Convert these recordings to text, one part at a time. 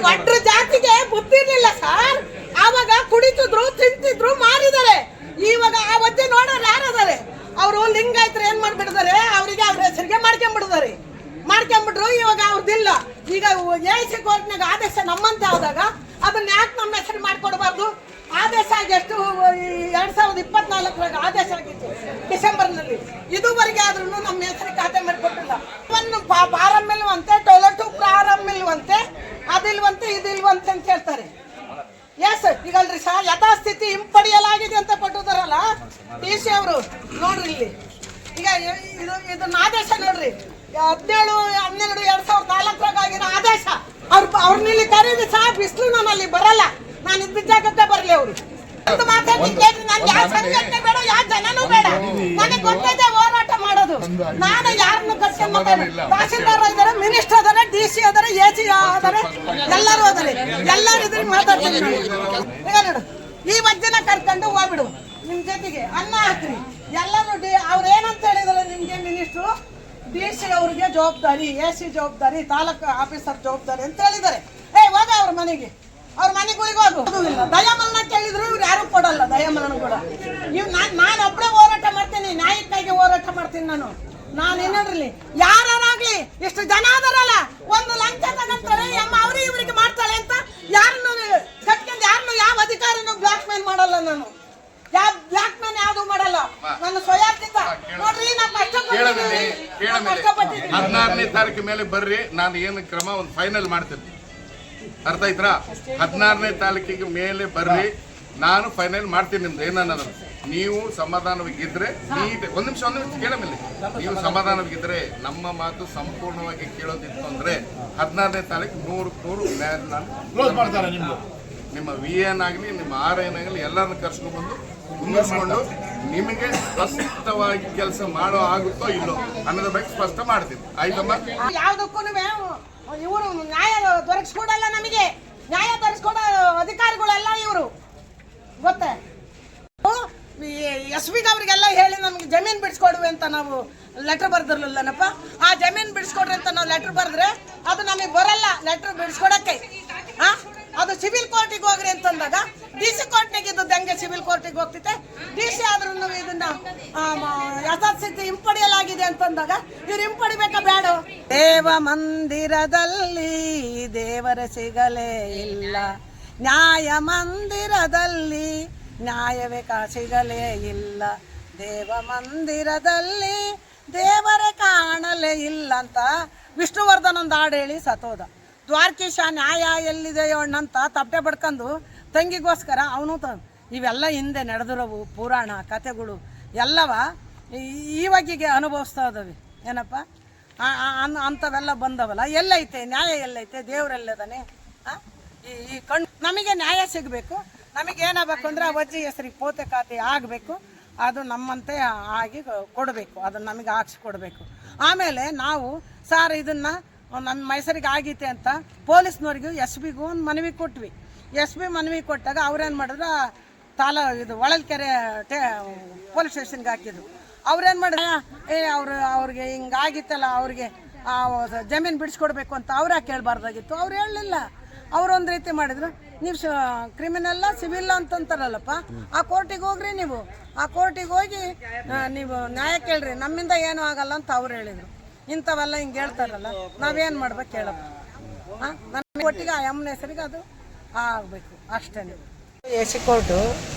ಒಡ್ರ ಜಾತಿಗೆ ಬುದ್ಧಿ ಇರ್ಲಿಲ್ಲ ಸರ್. ಆವಾಗ ಕುಡಿತಿದ್ರು, ತಿಂತಿದ್ರು, ಮಾರಿದ್ದಾರೆ. ಇವಾಗ ಆ ವಜ್ಜೆ ನೋಡೋರು ಯಾರದಾರೆ? ಅವರು ಲಿಂಗಾಯತರು ಏನ್ ಮಾಡ್ಬಿಡ್ತಾರೆ, ಅವರಿಗೆ ಅವ್ರ ಹೆಸರಿಗೆ ಮಾಡ್ಕೊಂಡ್ಬಿಟ್ರು. ಇವಾಗ ಅವ್ರದ್ದಿಲ್ಲ. ಈಗ ಎಸಿ ಕೋರ್ಟ್ನಾಗ ಆದೇಶ ನಮ್ಮಂತೆ ಆದಾಗ ಅದನ್ನ ಯಾಕೆ ನಮ್ಮ ಹೆಸರು ಮಾಡ್ಕೊಡ್ಬಾರ್ದು? ಆದೇಶ ಆಗಿ ಎಷ್ಟು 2024 ಆದೇಶ ಆಗಿತ್ತು ಡಿಸೆಂಬರ್ನಲ್ಲಿ. ಇದುವರೆಗೆ ಆದ್ರೂ ನಮ್ಮ ಹೆಸರು ಖಾತೆ ಮಾಡಿಕೊಟ್ಟಿಲ್ಲ. ಒಂದು ಫಾರಂ ಇಲ್ವಂತೆ, ಟೊಯ್ಲೆಟ್ ಪ್ರಾರಂಭ ಇಲ್ವಂತೆ, ಅದಿಲ್ವಂತೆ, ಇದಿಲ್ವಂತೆ ಅಂತ ಹೇಳ್ತಾರೆ. ಎಸ್ ಈಗಲ್ರಿ ಸರ್, ಯಥಾಸ್ಥಿತಿ ಹಿಂಪಡೆಯಲಾಗಿದೆ ಅಂತ ಕೊಟ್ಟಿದಾರಲ್ಲ DC ಅವರು. ನೋಡ್ರಿ ಇಲ್ಲಿ ಈಗ ಇದನ್ನ ಆದೇಶ ನೋಡ್ರಿ, 17/12/2004 ಆಗಿರೋ ಆದೇಶ. ಅವ್ರನ್ನ ಇಲ್ಲಿ ಕರೀರಿ ಸಹ, ಬಿಸಿಲು ನಾನು ಅಲ್ಲಿ ಬರಲ್ಲ, ನಾನು ಇದ್ದ ಜಾಗಕ್ಕೆ ಬರಲಿ. ಅವರು ನಾನು ಯಾವ ಸಂಘಟನೆ ಬೇಡ, ಯಾವ ಜನನೂ ಬೇಡ, ನನಗೆ ಗೊತ್ತಿದೆ ಹೋರಾಟ ಮಾಡೋದು. ನಾನು ಯಾರನ್ನು ಕರ್ಕೊಂಡು ತಹಸೀಲ್ದಾರ್ ಇದಾರೆ, ಮಿನಿಸ್ಟರ್ ಅದಾರೆ, DC ಅದಾರೆ, AC ಅದಾರೆ, ಎಲ್ಲರೂ ಅದಾರೆ. ಎಲ್ಲರೂ ಇದ್ರೆ ಮಾತಾಡ್ತೀನಿ. ಈಗ ನೋಡು, ಈ ವಜ್ಜನ ಕರ್ಕೊಂಡು ಹೋಗ್ಬಿಡು, ನಿಮ್ ಜೊತೆಗೆ ಅನ್ನ ಹಾಕ್ರಿ ಎಲ್ಲರೂ. ಅವ್ರು ಏನಂತ ಹೇಳಿದಾರೆ ನಿಮ್ಗೆ ಮಿನಿಸ್ಟ್ರು? DC ಅವ್ರಿಗೆ ಜವಾಬ್ದಾರಿ, AC ಜವಾಬ್ದಾರಿ, ತಾಲೂಕು ಆಫೀಸರ್ ಜವಾಬ್ದಾರಿ ಅಂತ ಹೇಳಿದ್ದಾರೆ. ಹೋಗ ಅವ್ರ ಮನೆಗೆ ಹೋಗುದಿಲ್ಲ. ದಯಾಮರಣ ಕೇಳಿದ್ರು ಇವ್ರು ಯಾರು ಕೊಡಲ್ಲ. ದಯಾಮರಣ ಕೂಡ ನಾನು ಒಬ್ಬಳೇ ಹೋರಾಟ ಮಾಡ್ತೀನಿ, ನ್ಯಾಯಕ್ಕಾಗಿ ಹೋರಾಟ ಮಾಡ್ತೀನಿ. ನಾನು ಏನಾದ್ರಲ್ಲಿ ಯಾರಾಗ್ಲಿ ಇಷ್ಟು ಜನ ಆದಾರಲ್ಲ, ಒಂದು ಲಂಚ ತಗೊಂತಾರೆ, ಅವ್ರಿಗೆ ಇವ್ರಿಗೆ ಮಾಡ್ತಾಳೆ ಅಂತ ಯಾರನ್ನು ಕಟ್ಕೊಂಡು ಯಾರನ್ನು ಯಾವ ಅಧಿಕಾರಿನೂ ಬ್ಲಾಕ್ ಮೇಲ್ ಮಾಡಲ್ಲ. ನಾನು ಯಾವ ಬ್ಲಾಕ್ ಮೇಲ್ ಯಾವ್ದು ಮಾಡಲ್ಲ. ನನ್ನ ಸ್ವಯಾರ್ಜಿತ ನೋಡ್ರಿ, ನಾ ಕಷ್ಟಪಟ್ಟಿದ್ದೀನಿ. 16ನೇ ತಾರೀಕು ಮೇಲೆ ಬರ್ರಿ, ನಾನು ಏನು ಕ್ರಮ ಒಂದು ಫೈನಲ್ ಮಾಡ್ತೀನಿ. ಅರ್ಥ ಆಯ್ತಾ? 16ನೇ ತಾರೀಕಿಗೆ ಮೇಲೆ ಬರ್ರಿ, ನಾನು ಫೈನಲ್ ಮಾಡ್ತೀನಿ. ನಿಮ್ದು ಏನನ್ನೋದು ನೀವು ಸಮಾಧಾನವಾಗಿದ್ರೆ ಒಂದ್ ನಿಮಿಷ ಕೇಳ ಮೇಲೆ, ನೀವು ಸಮಾಧಾನವಾಗಿದ್ರೆ ನಮ್ಮ ಮಾತು ಸಂಪೂರ್ಣವಾಗಿ ಕೇಳೋದಿತ್ತು ಅಂದ್ರೆ 16ನೇ ತಾರೀಕು 100% ನಾನು ಕ್ಲೋಸ್ ಮಾಡ್ತಾರೆ. ನಿಮ್ಮ VN ಆಗಲಿ, ನಿಮ್ಮ RN ಆಗಲಿ, ಎಲ್ಲರನ್ನು ಕರ್ಸ್ಕೊಂಡ್ಬಂದು ಕುಂದಿಸ್ಕೊಂಡು ನಿಮಗೆ ಸ್ಪಷ್ಟವಾಗಿ ಕೆಲಸ ಮಾಡೋ ಆಗುತ್ತೋ ಇಲ್ಲೋ ಅನ್ನೋದ್ರ ಬಗ್ಗೆ ಸ್ಪಷ್ಟ ಮಾಡ್ತೀನಿ. ಆಯ್ತಮ್ಮ? ಯಾವ್ದಕ್ಕೂ ಇವರು ನ್ಯಾಯ ದೊರಕಿಸ್ಕೊಡಲ್ಲ. ನಮಗೆ ನ್ಯಾಯ ದೊರಕಿಸ್ಕೊಡೋ ಅಧಿಕಾರಿಗಳೆಲ್ಲ ಇವರು ಗೊತ್ತೇ. SB ಅವರಿಗೆಲ್ಲ ಹೇಳಿ ನಮ್ಗೆ ಜಮೀನು ಬಿಡಿಸ್ಕೊಡುವೆ ಅಂತ ನಾವು ಲೆಟರ್ ಬರ್ದಿರ್ಲಿಲ್ಲನಪ್ಪ. ಆ ಜಮೀನು ಬಿಡಿಸ್ಕೊಡ್ರಿ ಅಂತ ನಾವು ಲೆಟರ್ ಬರೆದ್ರೆ ಅದು ನಮಗೆ ಬರಲ್ಲ ಲೆಟರ್ ಬಿಡಿಸ್ಕೊಡಕ್ಕೆ. ಅದು ಸಿವಿಲ್ ಕೋರ್ಟಿಗೆ ಹೋಗ್ರಿ ಅಂತಂದಾಗ DC ಕೋರ್ಟ್ನಾಗ ಇದ್ದದ್ದು ಹೆಂಗೆ ಸಿವಿಲ್ ಕೋರ್ಟಿಗೆ ಹೋಗ್ತಿತ್ತೆ? DC ಆದ್ರೂ ಇದನ್ನ ಯಥಾಸ್ಥಿತಿ ಹಿಂಪಡೆಯಲಾಗಿದೆ ಅಂತಂದಾಗ ಇವ್ರು ಹಿಂಪಡಿಬೇಕಾ ಬೇಡ? ದೇವ ಮಂದಿರದಲ್ಲಿ ದೇವರ ಸಿಗಲೇ ಇಲ್ಲ, ನ್ಯಾಯ ಮಂದಿರದಲ್ಲಿ ನ್ಯಾಯವೇ ಸಿಗಲೇ ಇಲ್ಲ, ದೇವ ಮಂದಿರದಲ್ಲಿ ದೇವರೇ ಕಾಣಲೇ ಇಲ್ಲ ಅಂತ ವಿಷ್ಣುವರ್ಧನ್ ಒಂದು ಹಾಡು ಹೇಳಿ ಸತ್ತೋದ. ದ್ವಾರಕೀಶ ನ್ಯಾಯ ಎಲ್ಲಿದೆಯೋ ಅಣ್ಣಂತ ತಪ್ಪಟೆ ಬಡ್ಕೊಂಡು ತಂಗಿಗೋಸ್ಕರ ಅವನು ಇವೆಲ್ಲ ಹಿಂದೆ ನಡೆದಿರೋವು ಪುರಾಣ ಕಥೆಗಳು ಎಲ್ಲವ ಇವಾಗಿಗೆ ಅನುಭವಿಸ್ತಾ ಇದ್ದಾವೆ. ಏನಪ್ಪ ಅಂಥವೆಲ್ಲ ಬಂದವಲ್ಲ, ಎಲ್ಲೈತೆ ನ್ಯಾಯ? ಎಲ್ಲೈತೆ? ದೇವರೆಲ್ಲದಾನೆ? ಈ ಕಣ್ಣು ನಮಗೆ ನ್ಯಾಯ ಸಿಗಬೇಕು. ನಮಗೇನಾಗಬೇಕು ಅಂದರೆ ಆ ವಜ್ಜಿ ಹೆಸರಿಗೆ ಪೋತೆ ಖಾತೆ ಆಗಬೇಕು. ಅದು ನಮ್ಮಂತೆ ಆಗಿ ಕೊಡಬೇಕು, ಅದನ್ನು ನಮಗೆ ಹಾಕ್ಸಿ ಕೊಡಬೇಕು. ಆಮೇಲೆ ನಾವು ಸಾರ್ ಇದನ್ನು ನಮ್ಮ ಹೆಸರಿಗೆ ಆಗೈತೆ ಅಂತ ಪೊಲೀಸ್ನವ್ರಿಗೂ SBಗೂ ಒಂದು ಮನವಿ ಕೊಟ್ವಿ. SB ಮನವಿ ಕೊಟ್ಟಾಗ ಅವ್ರೇನು ಮಾಡಿದ್ರು, ಇದು ಹೊಳಲ್ಕೆರೆ ಪೊಲೀಸ್ ಸ್ಟೇಷನ್ಗೆ ಹಾಕಿದ್ರು. ಅವ್ರೇನು ಮಾಡಿದ್ರು, ಅವ್ರಿಗೆ ಹಿಂಗಾಗಿತ್ತಲ್ಲ, ಅವ್ರಿಗೆ ಜಮೀನು ಬಿಡಿಸ್ಕೊಡ್ಬೇಕು ಅಂತ ಅವ್ರು ಕೇಳಬಾರ್ದಾಗಿತ್ತು. ಅವ್ರು ಹೇಳಲಿಲ್ಲ. ಅವರೊಂದು ರೀತಿ ಮಾಡಿದ್ರು, ನೀವು ಕ್ರಿಮಿನಲ್ಲ ಸಿವಿಲ್ ಅಂತಂತಾರಲ್ಲಪ್ಪ, ಆ ಕೋರ್ಟಿಗೆ ಹೋಗ್ರಿ, ನೀವು ಆ ಕೋರ್ಟಿಗೆ ಹೋಗಿ ನೀವು ನ್ಯಾಯ ಕೇಳ್ರಿ, ನಮ್ಮಿಂದ ಏನೂ ಆಗಲ್ಲ ಅಂತ ಅವ್ರು ಹೇಳಿದರು. ಇಂಥವೆಲ್ಲ ಹಿಂಗೆ ಹೇಳ್ತಾರಲ್ಲ, ನಾವೇನು ಮಾಡ್ಬೇಕು ಹೇಳಪ್ಪ? ನಮ್ಮ ಒಟ್ಟಿಗೆ ಆ ಎಮ್ಮನ ಹೆಸರಿಗೆ ಅದು ಆಗಬೇಕು ಅಷ್ಟೇ. AC ಕೋರ್ಟು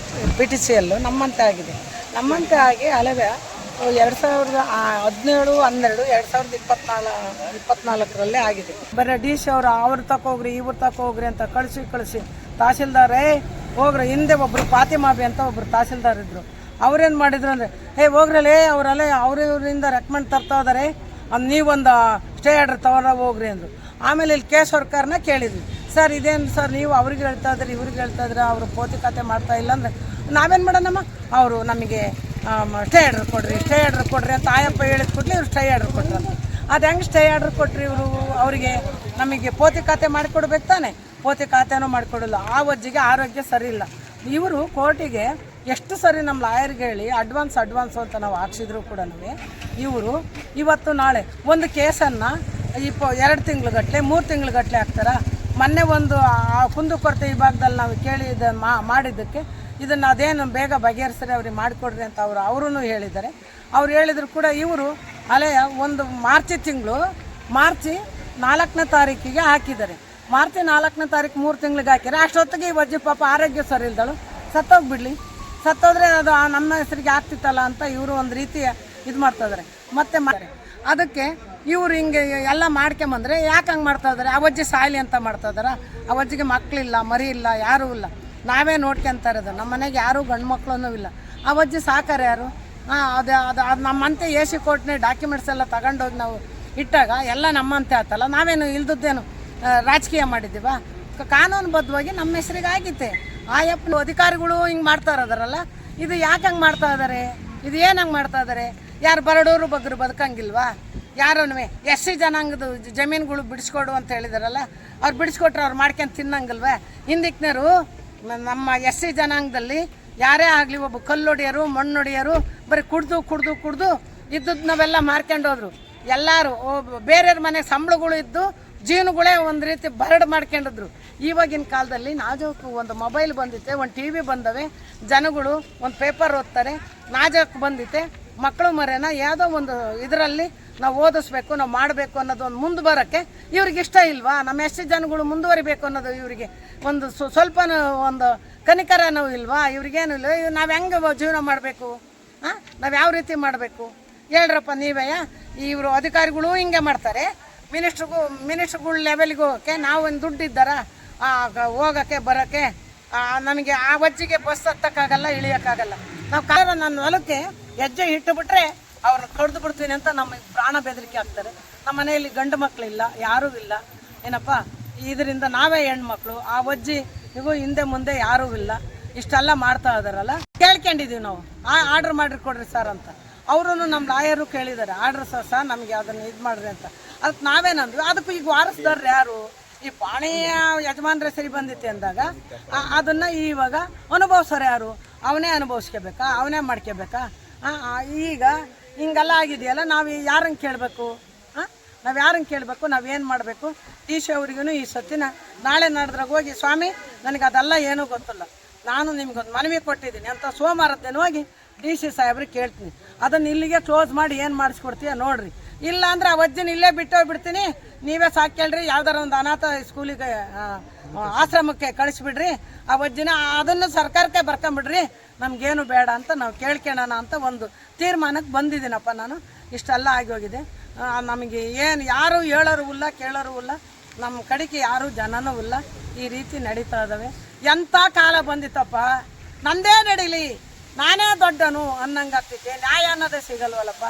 PTCL ನಮ್ಮಂತೆ ಆಗಿದೆ. ನಮ್ಮಂತೆ ಆಗಿ ಹಲವೆ 2017-12-2024 ಆಗಿದೆ. ಬರೀ DC ಅವರು ಅವ್ರು ತಕೋಗ್ರಿ ಇವ್ರು ತಕೋಗ್ರಿ ಅಂತ ಕಳಿಸಿ ತಹಸೀಲ್ದಾರೇ ಹೋಗ್ರಿ. ಹಿಂದೆ ಒಬ್ಬರು ಫಾತಿಮಾಬಿ ಅಂತ ಒಬ್ಬರು ತಹಸೀಲ್ದಾರ್ ಇದ್ರು. ಅವ್ರೇನು ಮಾಡಿದ್ರು ಅಂದರೆ, ಹೋಗ್ರಲ್ಲೇ ಅವರಿಂದ ರೆಕಮೆಂಡ್ ತರ್ತಾ ಇದಾರೆ, ನೀವೊಂದು ಸ್ಟೇ ಆರ್ಡರ್ ತಗೊಂಡ ಹೋಗ್ರಿ ಅಂದರು. ಆಮೇಲೆ ಇಲ್ಲಿ ಕೇಸ್ ಸರ್ಕಾರನ ಕೇಳಿದ್ವಿ, ಸರ್ ಇದೇನು ಸರ್ ನೀವು ಅವ್ರಿಗೆ ಹೇಳ್ತಾ ಇದ್ರಿ ಇವ್ರಿಗೆ ಹೇಳ್ತಾ ಇದ್ರೆ ಅವರು ಪೌತಿಕತೆ ಮಾಡ್ತಾ ಇಲ್ಲ ಅಂದರೆ ನಾವೇನು ಮಾಡೋಣಮ್ಮ? ಅವರು ನಮಗೆ ಸ್ಟೇ ಆರ್ಡರ್ ಕೊಡ್ರಿ ಅಂತ ಆಯಪ್ಪ ಹೇಳಿದ ಕೂಡಲೇ ಇವ್ರು ಸ್ಟೇ ಆರ್ಡರ್ ಕೊಟ್ರಂತ. ಅದು ಹೆಂಗೆ ಸ್ಟೇ ಆರ್ಡರ್ ಕೊಟ್ರಿ ಇವರು? ಅವರಿಗೆ ನಮಗೆ ಪೌತಿಕತೆ ಮಾಡಿಕೊಡ್ಬೇಕು ತಾನೆ, ಪೌತಿಕತೆನೂ ಮಾಡಿಕೊಡಲ್ಲ. ಆ ವಜ್ಜಿಗೆ ಆರೋಗ್ಯ ಸರಿ ಇಲ್ಲ. ಇವರು ಕೋರ್ಟಿಗೆ ಎಷ್ಟು ಸರಿ ನಮ್ಮ ಲಾಯರ್ಗೆ ಹೇಳಿ ಅಡ್ವಾನ್ಸ್ ಅಂತ ನಾವು ಹಾಕ್ಸಿದ್ರು ಕೂಡ ಇವರು ಇವತ್ತು ನಾಳೆ ಒಂದು ಕೇಸನ್ನು 2 ತಿಂಗ್ಳುಗಟ್ಟಲೆ 3 ತಿಂಗ್ಳುಗಟ್ಟಲೆ ಹಾಕ್ತಾರ. ಮೊನ್ನೆ ಒಂದು ಕುಂದುಕೊರತೆ ಈ ಭಾಗದಲ್ಲಿ ನಾವು ಕೇಳಿದ ಮಾಡಿದ್ದಕ್ಕೆ ಇದನ್ನು ಅದೇನು ಬೇಗ ಬಗೆಹರಿಸ್ರೆ ಅವ್ರಿಗೆ ಮಾಡಿಕೊಡ್ರಿ ಅಂತ ಅವರು ಹೇಳಿದ್ದಾರೆ. ಅವ್ರು ಹೇಳಿದ್ರು ಕೂಡ ಇವರು ಅಲೆಯ ಒಂದು ಮಾರ್ಚ್ 4ನೇ ತಾರೀಕಿಗೆ ಹಾಕಿದ್ದಾರೆ. ಮಾರ್ಚ್ 4ನೇ ತಾರೀಕು 3 ತಿಂಗಳಿಗೆ ಹಾಕಿದ್ದಾರೆ. ಅಷ್ಟೊತ್ತಿಗೆ ಈ ವಜ್ಜಿ ಪಾಪ ಆರೋಗ್ಯ ಸರಿ ಇಲ್ದಳು ಸತ್ತೋಗ್ಬಿಡ್ಲಿ, ಸತ್ತೋದ್ರೆ ಅದು ನಮ್ಮ ಹೆಸರಿಗೆ ಆಗ್ತಿತ್ತಲ್ಲ ಅಂತ ಇವರು ಒಂದು ರೀತಿಯ ಇದು ಮಾಡ್ತಾಯಿದ್ದಾರೆ. ಮತ್ತೆ ಅದಕ್ಕೆ ಇವರು ಹಿಂಗೆ ಎಲ್ಲ ಮಾಡ್ಕೊಂಬಂದ್ರೆ ಯಾಕೆ ಹಂಗೆ ಮಾಡ್ತಾ ಇದ್ದಾರೆ? ಅವಜ್ಜಿ ಸಾಯಲಿ ಅಂತ ಮಾಡ್ತಾ ಇದ್ದಾರ? ಅವಜ್ಜಿಗೆ ಮಕ್ಕಳಿಲ್ಲ, ಮರಿ ಇಲ್ಲ, ಯಾರೂ ಇಲ್ಲ, ನಾವೇ ನೋಡ್ಕೊಂತ ಇರೋದು. ನಮ್ಮ ಮನೆಗೆ ಯಾರೂ ಗಂಡು ಮಕ್ಕಳನ್ನೂ ಇಲ್ಲ. ಅವಜ್ಜಿ ಸಾಕಾರ ಯಾರು? ಅದು ನಮ್ಮಂತೆ AC ಕೋರ್ಟ್ನೇ ಡಾಕ್ಯುಮೆಂಟ್ಸ್ ಎಲ್ಲ ತಗೊಂಡೋಗಿ ನಾವು ಇಟ್ಟಾಗ ಎಲ್ಲ ನಮ್ಮಂತೆ ಆತಲ್ಲ, ನಾವೇನು ಇಲ್ದದ್ದೇನು ರಾಜಕೀಯ ಮಾಡಿದ್ದೀವ? ಕಾನೂನುಬದ್ಧವಾಗಿ ನಮ್ಮ ಹೆಸರಿಗೆ ಆಗಿತ್ತೆ. ಆಯಪ್ಪ ಅಧಿಕಾರಿಗಳು ಹಿಂಗೆ ಮಾಡ್ತಾ ಇರೋದಾರಲ್ಲ, ಇದು ಯಾಕೆ ಹಂಗೆ ಮಾಡ್ತಾ ಇದ್ದಾರೆ? ಇದು ಏನು ಹಂಗೆ ಮಾಡ್ತಾ ಇದ್ದಾರೆ? ಯಾರು ಬರಡೋರು ಬಗ್ಗರು ಬದುಕಂಗಿಲ್ವಾ? ಯಾರೂ SC ಜನಾಂಗದ ಜಮೀನುಗಳು ಬಿಡಿಸ್ಕೊಡು ಅಂತ ಹೇಳಿದಾರಲ್ಲ, ಅವ್ರು ಬಿಡಿಸ್ಕೊಟ್ರೆ ಅವ್ರು ಮಾಡ್ಕೊಂಡು ತಿನ್ನಂಗಿಲ್ವ? ಹಿಂದಿಕ್ನರು ನಮ್ಮ SC ಜನಾಂಗದಲ್ಲಿ ಯಾರೇ ಆಗಲಿ ಒಬ್ಬ ಕಲ್ಲೊಡೆಯರು, ಮಣ್ಣೊಡೆಯರು ಬರೀ ಕುಡ್ದು ಇದ್ದದ್ದು ನಾವೆಲ್ಲ ಮಾರ್ಕೊಂಡು ಹೋದ್ರು. ಎಲ್ಲರೂ ಬೇರೆಯವ್ರ ಮನೆ ಸಂಬಳಗಳು ಇದ್ದು ಜೀವನಗಳೇ ಒಂದು ರೀತಿ ಬರಡು ಮಾಡ್ಕೊಂಡಿದ್ರು. ಇವಾಗಿನ ಕಾಲದಲ್ಲಿ ನಾಜೂಕು ಒಂದು ಮೊಬೈಲ್ ಬಂದಿತ್ತೆ, ಒಂದು TV ಬಂದವೆ, ಜನಗಳು ಒಂದು ಪೇಪರ್ ಓದ್ತಾರೆ, ನಾಜೂಕು ಬಂದಿತ್ತೆ. ಮಕ್ಕಳು ಮರೆನ ಯಾವುದೋ ಒಂದು ಇದರಲ್ಲಿ ನಾವು ಓದಿಸ್ಬೇಕು, ನಾವು ಮಾಡಬೇಕು ಅನ್ನೋದು ಒಂದು ಮುಂದೆ ಬರೋಕ್ಕೆ ಇವ್ರಿಗೆ ಇಷ್ಟ ಇಲ್ವಾ? ನಮ್ಮ SC ಜನಗಳು ಮುಂದುವರಿಬೇಕು ಅನ್ನೋದು ಇವರಿಗೆ ಒಂದು ಸ್ವಲ್ಪ ಒಂದು ಕನಿಕರನೂ ಇಲ್ವಾ? ಇವ್ರಿಗೇನು ಇಲ್ಲ. ನಾವು ಹೆಂಗೆ ಜೀವನ ಮಾಡಬೇಕು? ನಾವು ಯಾವ ರೀತಿ ಮಾಡಬೇಕು ಹೇಳ್ರಪ್ಪ ನೀವೇ? ಇವರು ಅಧಿಕಾರಿಗಳು ಹಿಂಗೆ ಮಾಡ್ತಾರೆ. ಮಿನಿಸ್ಟ್ರುಗಳ ಲೆವೆಲ್ಗೆ ಹೋಗೋಕ್ಕೆ ನಾವು ಒಂದು ದುಡ್ಡು ಇದ್ದಾರ ಹೋಗೋಕ್ಕೆ ಬರೋಕ್ಕೆ? ನಮಗೆ ಆ ವಜ್ಜಿಗೆ ಬಸ್ ಹತ್ತಕ್ಕಾಗಲ್ಲ, ಇಳಿಯೋಕ್ಕಾಗಲ್ಲ. ನಾವು ನನ್ನ ಹೊಲಕ್ಕೆ ಹೆಜ್ಜೆ ಇಟ್ಟುಬಿಟ್ರೆ ಅವ್ರನ್ನ ಕಡ್ದು ಬಿಡ್ತೀನಿ ಅಂತ ನಮಗೆ ಪ್ರಾಣ ಬೆದರಿಕೆ ಆಗ್ತಾರೆ. ನಮ್ಮ ಮನೆಯಲ್ಲಿ ಗಂಡು ಮಕ್ಕಳಿಲ್ಲ, ಯಾರೂ ಇಲ್ಲ. ಏನಪ್ಪ ಇದರಿಂದ ನಾವೇ ಹೆಣ್ಮಕ್ಳು, ಆ ವಜ್ಜಿ ಇವು ಹಿಂದೆ ಮುಂದೆ ಯಾರೂ ಇಲ್ಲ. ಇಷ್ಟೆಲ್ಲ ಮಾಡ್ತಾ ಇದಾರಲ್ಲ, ಕೇಳ್ಕೊಂಡಿದ್ದೀವಿ ನಾವು. ಆರ್ಡ್ರ್ ಮಾಡಿರಿ ಕೊಡ್ರಿ ಸರ್ ಅಂತ. ಅವರು ನಮ್ಮ ಲಾಯರು ಕೇಳಿದ್ದಾರೆ, ಆರ್ಡ್ರ್ ಸರ್ ನಮಗೆ ಅದನ್ನು ಇದು ಮಾಡಿರಿ ಅಂತ. ಅದಕ್ಕೆ ನಾವೇನಂದ್ವಿ, ಅದಕ್ಕೂ ಈಗ ವಾರಸ್ದಾರ್ರು ಯಾರು? ಈ ಪಾಣಿಯ ಯಜಮಾನ್ರೆ ಸರಿ ಬಂದಿತ್ತೆ ಅಂದಾಗ ಅದನ್ನು ಇವಾಗ ಅನುಭವಿಸೋರು ಯಾರು? ಅವನೇ ಅನುಭವಿಸ್ಕೋಬೇಕಾ? ಅವನೇ ಮಾಡ್ಕೋಬೇಕಾ? ಈಗ ಹಿಂಗೆಲ್ಲ ಆಗಿದೆಯಲ್ಲ, ನಾವು ಯಾರಂಗೆ ಕೇಳಬೇಕು? ನಾವು ಯಾರಂಗೆ ಕೇಳಬೇಕು? ನಾವೇನು ಮಾಡಬೇಕು? DC ಅವ್ರಿಗೂ ಈ ಸತ್ತಿನ ನಾಳೆ ನಡೆದ್ರಾಗ ಹೋಗಿ, ಸ್ವಾಮಿ ನನಗೆ ಅದೆಲ್ಲ ಏನೂ ಗೊತ್ತಿಲ್ಲ, ನಾನು ನಿಮ್ಗೊಂದು ಮನವಿ ಕೊಟ್ಟಿದ್ದೀನಿ ಅಂತ ಸೋಮವಾರದ ದಿನ ಹೋಗಿ DC ಸಾಹೇಬ್ರಿಗೆ ಕೇಳ್ತೀನಿ. ಅದನ್ನು ಇಲ್ಲಿಗೆ ಕ್ಲೋಸ್ ಮಾಡಿ ಏನು ಮಾಡಿಸ್ಕೊಡ್ತೀಯ ನೋಡಿರಿ. ಇಲ್ಲ ಅಂದ್ರೆ ಆ ವಜ್ಜನ ಇಲ್ಲೇ ಬಿಟ್ಟೋಗ್ಬಿಡ್ತೀನಿ, ನೀವೇ ಸಾಕೇಳ್ರಿ, ಯಾವ್ದಾರ ಒಂದು ಅನಾಥ ಸ್ಕೂಲಿಗೆ ಆಶ್ರಮಕ್ಕೆ ಕಳಿಸ್ಬಿಡ್ರಿ. ಆ ವಜ್ಜಿನ ಅದನ್ನು ಸರ್ಕಾರಕ್ಕೆ ಬರ್ಕೊಂಬಿಡ್ರಿ, ನಮಗೇನು ಬೇಡ ಅಂತ ನಾವು ಕೇಳ್ಕೊಳ್ಳೋಣ ಅಂತ ಒಂದು ತೀರ್ಮಾನಕ್ಕೆ ಬಂದಿದ್ದೀನಪ್ಪ ನಾನು. ಇಷ್ಟೆಲ್ಲ ಆಗಿ ಹೋಗಿದೆ. ನಮಗೆ ಏನು ಯಾರೂ ಹೇಳೋರು ಇಲ್ಲ, ಕೇಳೋರು ಇಲ್ಲ, ನಮ್ಮ ಕಡೆಗೆ ಯಾರೂ ಜನನೂ ಇಲ್ಲ. ಈ ರೀತಿ ನಡೀತಾ ಇದ್ದಾವೆ. ಎಂಥ ಕಾಲ ಬಂದಿತ್ತಪ್ಪ, ನಂದೇ ನಡೀಲಿ, ನಾನೇ ದೊಡ್ಡನು ಅನ್ನಂಗಾಗ್ತೈತೆ. ನ್ಯಾಯ ಅನ್ನೋದೇ ಸಿಗಲ್ವಲ್ಲಪ್ಪ.